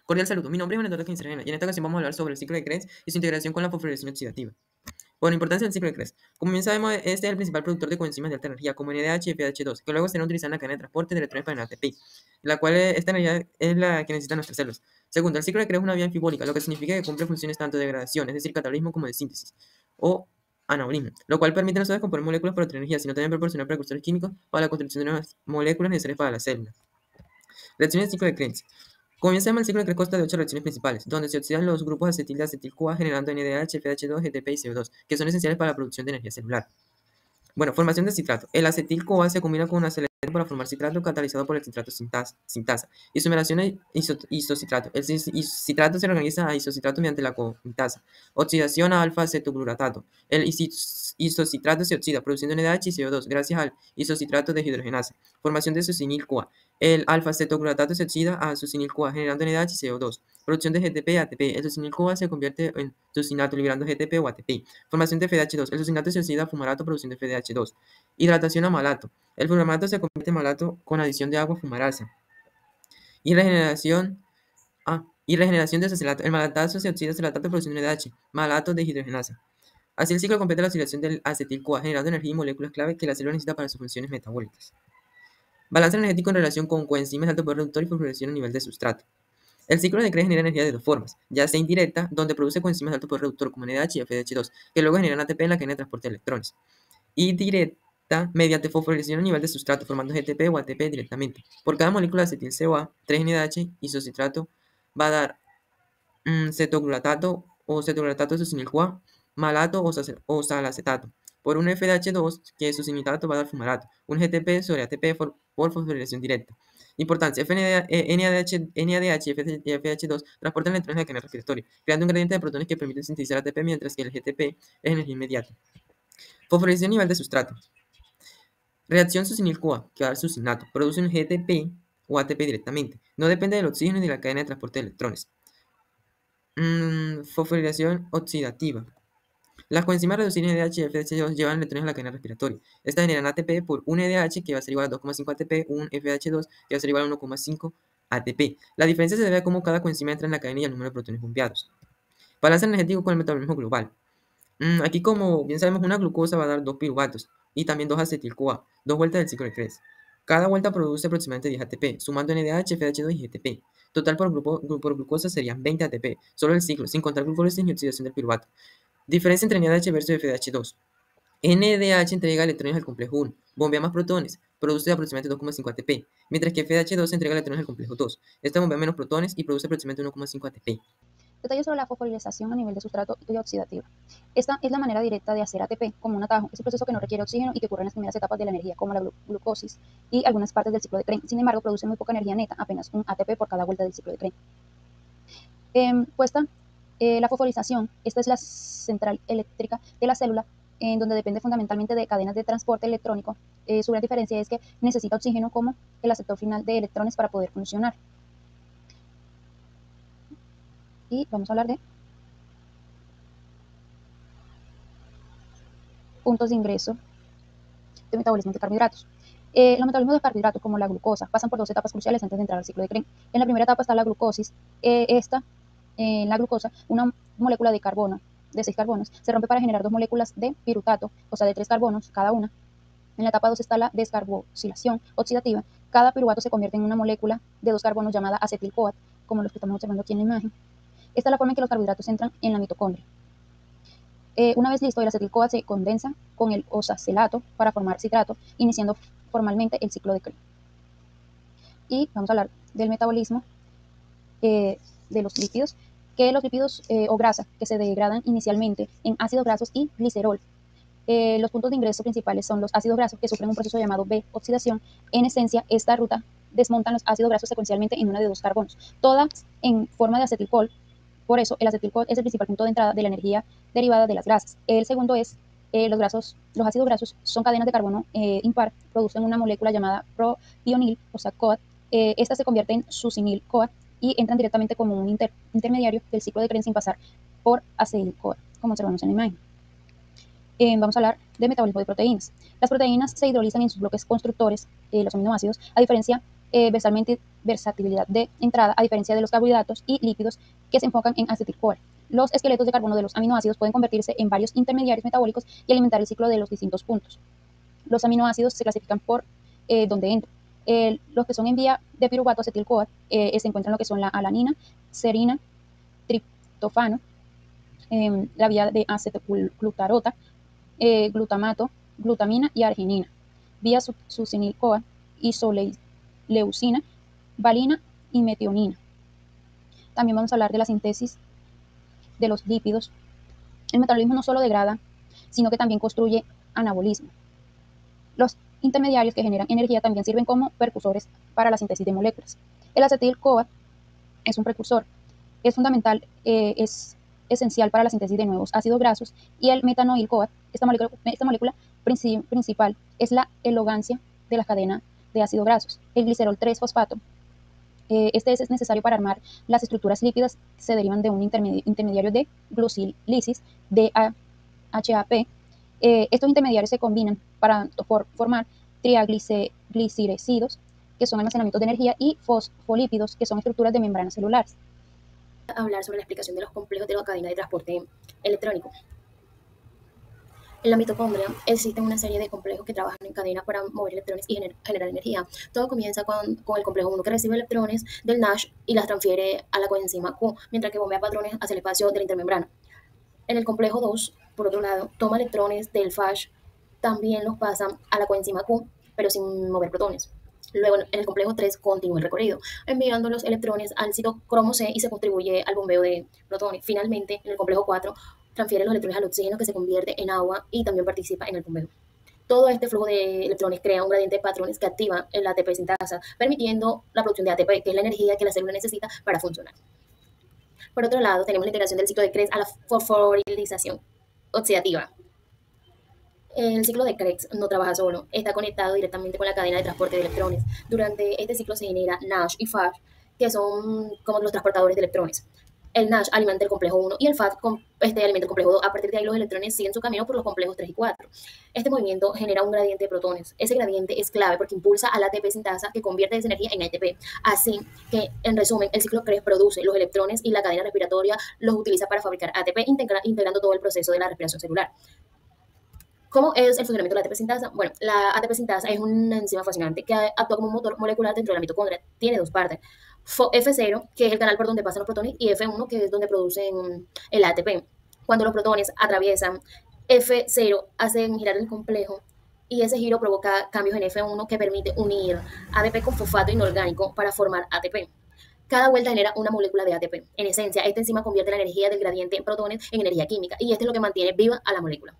Cordial saludo, mi nombre es Juan Antonio Quincerena y en esta ocasión vamos a hablar sobre el ciclo de Krebs y su integración con la fosforilación oxidativa. Bueno, importancia del ciclo de Krebs. Como bien sabemos, este es el principal productor de coenzimas de alta energía, como NADH y FADH2, que luego serán utilizadas en la cadena de transporte de electrones para el ATP, la cual esta energía es la que necesitan nuestras células. Segundo, el ciclo de Krebs es una vía anfibólica, lo que significa que cumple funciones tanto de degradación, es decir, catabolismo, como de síntesis, o anabolismo, lo cual permite no solo descomponer moléculas para obtener energía, sino también proporcionar precursores químicos para la construcción de nuevas moléculas necesarias para las células. Reacciones del ciclo de Krebs. Comienza el ciclo de Krebs consta de 8 reacciones principales, donde se oxidan los grupos acetil de acetil-CoA generando NADH, FADH2, GTP y CO2, que son esenciales para la producción de energía celular. Bueno, formación de citrato. El acetil-CoA se combina con un acelerador para formar citrato catalizado por el citrato sintasa. Isomeración e isocitrato. El citrato se reorganiza a isocitrato mediante la comitasa. Oxidación a alfa-cetoglutarato. El isocitrato se oxida produciendo NADH y CO2 gracias al isocitrato de hidrogenasa. Formación de succinil-CoA. El alfa-cetoglutarato se oxida a succinil-CoA generando NADH y CO2. Producción de GTP y ATP. El succinil-CoA se convierte en succinato liberando GTP o ATP. Formación de FDH2. El succinato se oxida a fumarato produciendo FDH2. Hidratación a malato. El fumarato se convierte en malato con adición de agua fumarasa. Y regeneración de acetato. El malatazo se oxida a acelatato produciendo NADH, malato de hidrogenasa. Así el ciclo completa la oxidación del acetil-CoA, generando energía y moléculas clave que la célula necesita para sus funciones metabólicas. Balance energético en relación con coenzimas de alto poder reductor y fosforilación a nivel de sustrato. El ciclo de Krebs genera energía de dos formas, ya sea indirecta, donde produce coenzimas de alto poder reductor como NADH y FDH2, que luego generan ATP en la cadena de transporte de electrones. Y directa, mediante fosforilación a nivel de sustrato, formando GTP o ATP directamente. Por cada molécula de acetil-CoA, 3-NADH isocitrato va a dar cetoglutato o cetoglutato de succinil-CoA, malato o salacetato. Por un FDH2, que es succinitato, va a dar fumarato. Un GTP sobre ATP por fosforilación directa. Importancia: NADH y FDH2 transportan electrones a la cadena respiratoria, creando un gradiente de protones que permite sintetizar ATP, mientras que el GTP es energía inmediata. Fosforilación a nivel de sustrato. Reacción succinil-CoA, que va a dar succinato, produce un GTP o ATP directamente. No depende del oxígeno ni de la cadena de transporte de electrones. Fosforilación oxidativa. Las coenzimas reducir NADH y FDH2 llevan electrones a la cadena respiratoria. Estas generan ATP por un NADH que va a ser igual a 2,5 ATP, un FDH2 que va a ser igual a 1,5 ATP. La diferencia se debe a cómo cada coenzima entra en la cadena y al número de protones bombeados. Balance energético con el metabolismo global. Aquí, como bien sabemos, una glucosa va a dar 2 piruvatos y también 2 acetil-CoA, 2 vueltas del ciclo de Krebs. Cada vuelta produce aproximadamente 10 ATP, sumando NADH, FDH2 y GTP. Total por glucosa serían 20 ATP, solo el ciclo, sin contar glucólisis ni oxidación del piruvato. Diferencia entre NADH versus FDH2. NADH entrega electrones al complejo 1, bombea más protones, produce aproximadamente 2,5 ATP, mientras que FDH2 entrega electrones al complejo 2. Esta bombea menos protones y produce aproximadamente 1,5 ATP. Detalles sobre la fosforilación a nivel de sustrato y oxidativa. Esta es la manera directa de hacer ATP como un atajo. Es un proceso que no requiere oxígeno y que ocurre en las primeras etapas de la energía, como la glucosis y algunas partes del ciclo de Krebs. Sin embargo, produce muy poca energía neta, apenas un ATP por cada vuelta del ciclo de Krebs. La fosforilación, esta es la central eléctrica de la célula, en donde depende fundamentalmente de cadenas de transporte electrónico. Su gran diferencia es que necesita oxígeno como el aceptor final de electrones para poder funcionar. Y vamos a hablar de puntos de ingreso de metabolismo de carbohidratos. Los metabolismos de carbohidratos, como la glucosa, pasan por dos etapas cruciales antes de entrar al ciclo de Krebs. En la primera etapa está la glucosis. En la glucosa, una molécula de carbono, de 6 carbonos, se rompe para generar 2 moléculas de pirutato, o sea, de 3 carbonos cada una. En la etapa 2 está la descarboxilación oxidativa. Cada piruvato se convierte en una molécula de 2 carbonos llamada acetil-CoA, como los que estamos observando aquí en la imagen. Esta es la forma en que los carbohidratos entran en la mitocondria. Una vez listo, el acetil-CoA se condensa con el oxacelato para formar citrato, iniciando formalmente el ciclo de Krebs. Y vamos a hablar del metabolismo de los lípidos, que los lípidos o grasas que se degradan inicialmente en ácidos grasos y glicerol. Los puntos de ingreso principales son los ácidos grasos, que sufren un proceso llamado B-oxidación. En esencia, esta ruta desmontan los ácidos grasos secuencialmente en una de 2 carbonos, todas en forma de acetilcol. Por eso, el acetilcol es el principal punto de entrada de la energía derivada de las grasas. El segundo es los ácidos grasos son cadenas de carbono impar, producen una molécula llamada propionil, o sea, CoA. Esta se convierte en succinil-CoA y entran directamente como un intermediario del ciclo de Krebs sin pasar por acetil-CoA, como observamos en la imagen. Vamos a hablar de metabolismo de proteínas. Las proteínas se hidrolizan en sus bloques constructores, los aminoácidos, a diferencia versatilidad de entrada, a diferencia de los carbohidratos y lípidos que se enfocan en acetil-CoA. Los esqueletos de carbono de los aminoácidos pueden convertirse en varios intermediarios metabólicos y alimentar el ciclo de los distintos puntos. Los aminoácidos se clasifican por donde entran. Los que son en vía de piruvato acetil-CoA se encuentran lo que son la alanina, serina, triptofano, la vía de acetilglutarota, glutamato, glutamina y arginina, vía succinil-CoA, isoleucina, valina y metionina. También vamos a hablar de la síntesis de los lípidos. El metabolismo no solo degrada, sino que también construye anabolismo. Los intermediarios que generan energía también sirven como precursores para la síntesis de moléculas. El acetil-CoA es un precursor, es fundamental, es esencial para la síntesis de nuevos ácidos grasos, y el metanoil-CoA, esta molécula principal, es la elogancia de la cadena de ácidos grasos. El glicerol 3-fosfato, este es necesario para armar las estructuras lípidas que se derivan de un intermediario de glucilisis, DHAP. Estos intermediarios se combinan para formar triacilglicéridos, que son almacenamientos de energía, y fosfolípidos, que son estructuras de membranas celulares. Hablar sobre la explicación de los complejos de la cadena de transporte electrónico. En la mitocondria existen una serie de complejos que trabajan en cadena para mover electrones y generar energía. Todo comienza con el complejo 1, que recibe electrones del NASH y las transfiere a la coenzima Q, mientras que bombea patrones hacia el espacio de la intermembrana. En el complejo 2, por otro lado, toma electrones del FASH, también los pasa a la coenzima Q, pero sin mover protones. Luego, en el complejo 3, continúa el recorrido, enviando los electrones al citocromo C y se contribuye al bombeo de protones. Finalmente, en el complejo 4, transfiere los electrones al oxígeno, que se convierte en agua y también participa en el bombeo. Todo este flujo de electrones crea un gradiente de patrones que activa el ATP sintasa, permitiendo la producción de ATP, que es la energía que la célula necesita para funcionar. Por otro lado, tenemos la integración del ciclo de Krebs a la fosforilización oxidativa. El ciclo de Krebs no trabaja solo, está conectado directamente con la cadena de transporte de electrones. Durante este ciclo se genera NASH y FASH, que son como los transportadores de electrones. El NASH alimenta el complejo 1 y el FASH alimenta el complejo 2. A partir de ahí los electrones siguen su camino por los complejos 3 y 4. Este movimiento genera un gradiente de protones. Ese gradiente es clave porque impulsa a la ATP sintasa, que convierte esa energía en ATP. Así que, en resumen, el ciclo Krebs produce los electrones y la cadena respiratoria los utiliza para fabricar ATP, integrando todo el proceso de la respiración celular. ¿Cómo es el funcionamiento de la ATP sintasa? Bueno, la ATP sintasa es una enzima fascinante que actúa como un motor molecular dentro de la mitocondria. Tiene dos partes. F0, que es el canal por donde pasan los protones, y F1, que es donde producen el ATP. Cuando los protones atraviesan F0, hacen girar el complejo, y ese giro provoca cambios en F1 que permite unir ADP con fosfato inorgánico para formar ATP. Cada vuelta genera una molécula de ATP. En esencia, esta enzima convierte la energía del gradiente en protones en energía química, y esto es lo que mantiene viva a la molécula.